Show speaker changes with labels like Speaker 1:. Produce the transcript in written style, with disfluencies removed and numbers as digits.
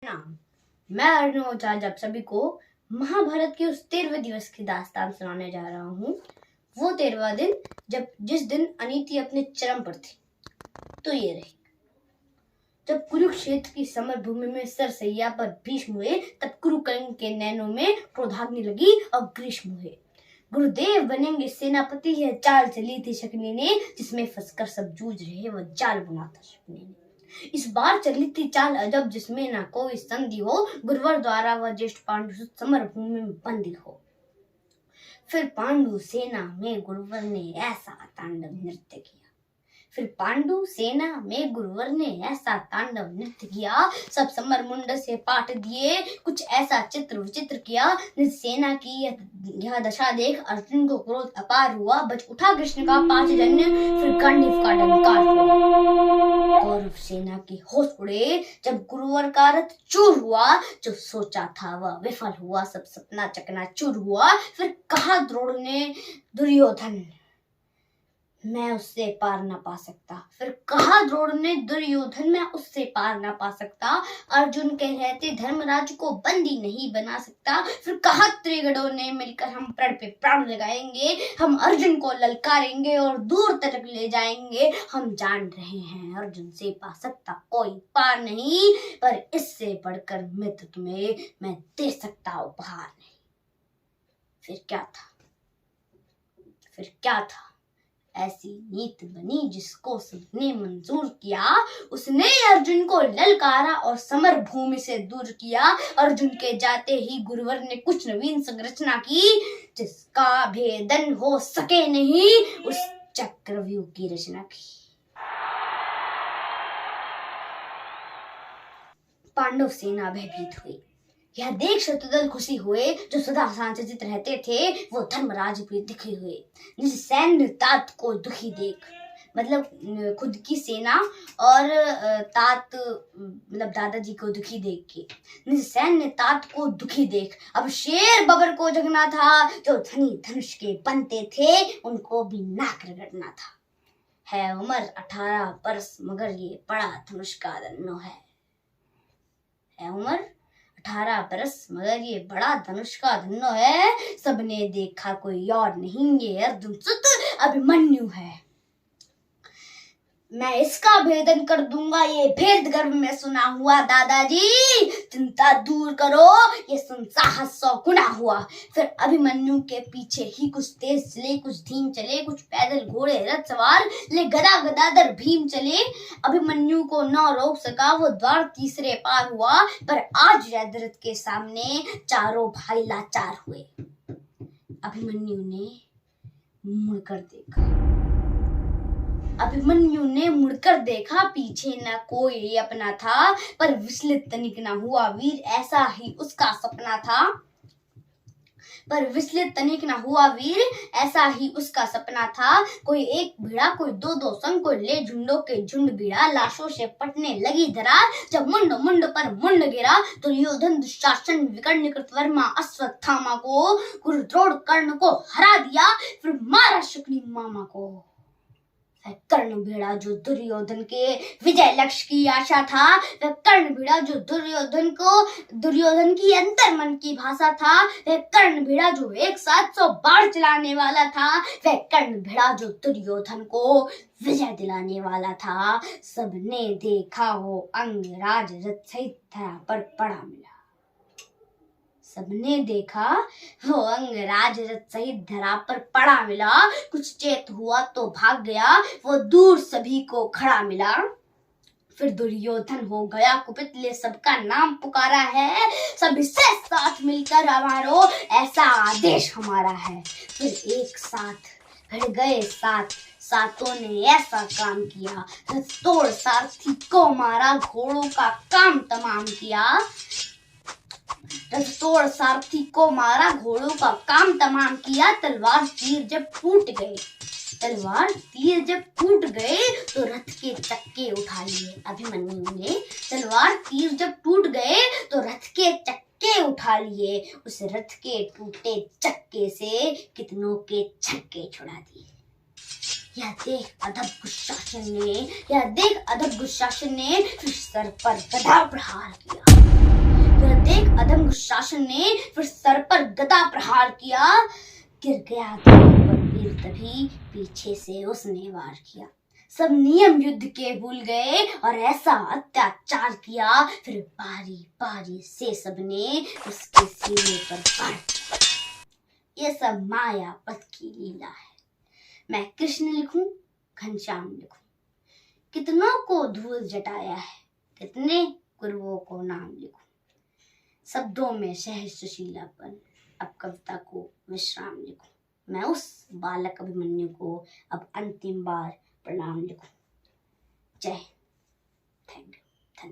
Speaker 1: नाम मैं अर्जुन आज आप सभी को महाभारत के उस 13वें दिवस की दास्तान सुनाने जा रहा हूँ। वो 13वां दिन जिस दिन अनीति अपने चरम पर थी। तो ये रही, जब कुरुक्षेत्र की समर भूमि में सरसैया पर भीष्म हुए, तब कुरुकर्ण के नैनों में क्रोधाग्नि लगी और ग्रीष्म हुए। गुरुदेव बनेंगे सेनापति, यह चाल चली थी शकुनी ने, जिसमें फंसकर सब जूझ रहे वह जाल बुना था शकुनी ने। इस बार चली थी चाल अजब, जिसमें ना कोई संधि हो, गुरुवर द्वारा वह ज्येष्ठ पांडु समर भूमि में बंदी हो। फिर पांडु सेना में गुरुवर ने ऐसा तांडव नृत्य किया। सब समर मुंड से पाट दिए, कुछ ऐसा चित्र विचित्र किया। निज सेना की यह दशा देख अर्जुन को क्रोध अपार हुआ। बच उठा कृष्ण का पांचजन्य, फिर गांडीव का डंकार हुआ। कौरव सेना के होश उड़े जब गुरुवर का रथ चूर हुआ। जो सोचा था वह विफल हुआ, सब सपना चकनाचूर हुआ। फिर कहा द्रोण ने दुर्योधन, मैं उससे पार ना पा सकता। मैं उससे पार ना पा सकता। अर्जुन के रहते धर्मराज को बंदी नहीं बना सकता। फिर कहा त्रिगणों ने मिलकर, हम प्रण पे प्राण लगाएंगे, हम अर्जुन को ललकारेंगे और दूर तक ले जाएंगे। हम जान रहे हैं अर्जुन से पा सकता कोई पार नहीं, पर इससे बढ़कर मित्र तुम्हें मैं दे सकता उपहार नहीं। फिर क्या था ऐसी नीत बनी जिसको सबने मंजूर किया। उसने अर्जुन को ललकारा और समर भूमि से दूर किया। अर्जुन के जाते ही गुरुवर ने कुछ नवीन संरचना की, जिसका भेदन हो सके नहीं, उस चक्रव्यूह की रचना की। पांडव सेना भयभीत हुई। यह देख शत्रुदल खुशी हुए। जो सदा सांचित रहते थे वो धर्मराज भी दुखी हुए। निज सैन्य तात को दुखी देख, मतलब खुद की सेना और तात मतलब दादाजी को दुखी देख के, निज सैन्य तात को दुखी देख अब शेर बबर को जगना था। जो धनी धनुष के बनते थे उनको भी नाक रगड़ना था। है उम्र 18 बरस मगर ये बड़ा धनुष का धन्नो है। उम्र 18 बरस मगर ये बड़ा धनुष का धन्नो है। सबने देखा कोई और नहीं, ये अर्जुन सुत अभिमन्यु है। मैं इसका भेदन कर दूंगा, ये भेद गर्भ में सुना हुआ। दादाजी चिंता दूर करो, ये सुन साहस 100 गुना हुआ। फिर अभिमन्यु के पीछे ही कुछ तेज चले, कुछ धीम चले, कुछ पैदल घोड़े रथ सवार, ले गदा गदाधर भीम चले। अभिमन्यु को न रोक सका, वो द्वार तीसरे पार हुआ। पर आज जयद्रथ के सामने चारों भाई लाचार हुए। अभिमन्यु ने मुड़कर देखा, पीछे न कोई अपना था। पर विचलित तनिक न हुआ वीर, ऐसा ही उसका सपना था। कोई एक भिड़ा, कोई दो संग, कोई ले झुंडों के झुंड भिड़ा। लाशों से पटने लगी धरा, जब मुंड पर मुंड गिरा। दुर्योधन दुशासन विकर्ण कृतवर्मा अश्वत्थामा को, द्रोण कर्ण को हरा दिया। फिर मारा शकुनी मामा को। कर्ण भिड़ा जो दुर्योधन के विजय लक्ष्य की आशा था। वह कर्ण भिड़ा जो दुर्योधन की अंतर मन की भाषा था। वह कर्ण भिड़ा जो एक साथ 100 बाण चलाने वाला था। वह कर्ण भिड़ा जो दुर्योधन को विजय दिलाने वाला था। सबने देखा हो अंगराज रथ सहित धरा पर पड़ा मिला। कुछ चेत हुआ तो भाग गया, वो दूर सभी को खड़ा मिला। फिर दुर्योधन हो गया कुपित, ले सबका नाम पुकारा है। सब इससे साथ मिलकर हमारो, ऐसा आदेश हमारा है। फिर एक साथ भिड़ गए सातों ने ऐसा काम किया। रथ तोड़ सारथी को मारा, घोड़ों का काम तमाम किया। तलवार तीर जब टूट गए तो रथ के चक्के उठा लिए। अभिमन्यु ने उस रथ के टूटे चक्के से कितनों के छक्के छुड़ा दिए। यह देख अधम गुस्साशन ने फिर सर पर गदा प्रहार किया। अंग शासन ने फिर सर पर गदा प्रहार किया। गिर गया धरती पर वीर तभी, पीछे से उसने वार किया। सब नियम युद्ध के भूल गए और ऐसा अत्याचार किया, फिर बारी बारी से सबने उसके सीने पर वार किया। ये सब माया पथ की लीला है। मैं कृष्ण लिखूं, घनश्याम लिखूं, कितनों को धूल जटाया है, कितने गुरुओं को नाम लिखूं। शब्दों में सहज सुशीलापन, अब कविता को विश्राम लिखूं। मैं उस बालक अभिमन्यु को अब अंतिम बार प्रणाम लिखूं। जय हिंद। Thank you.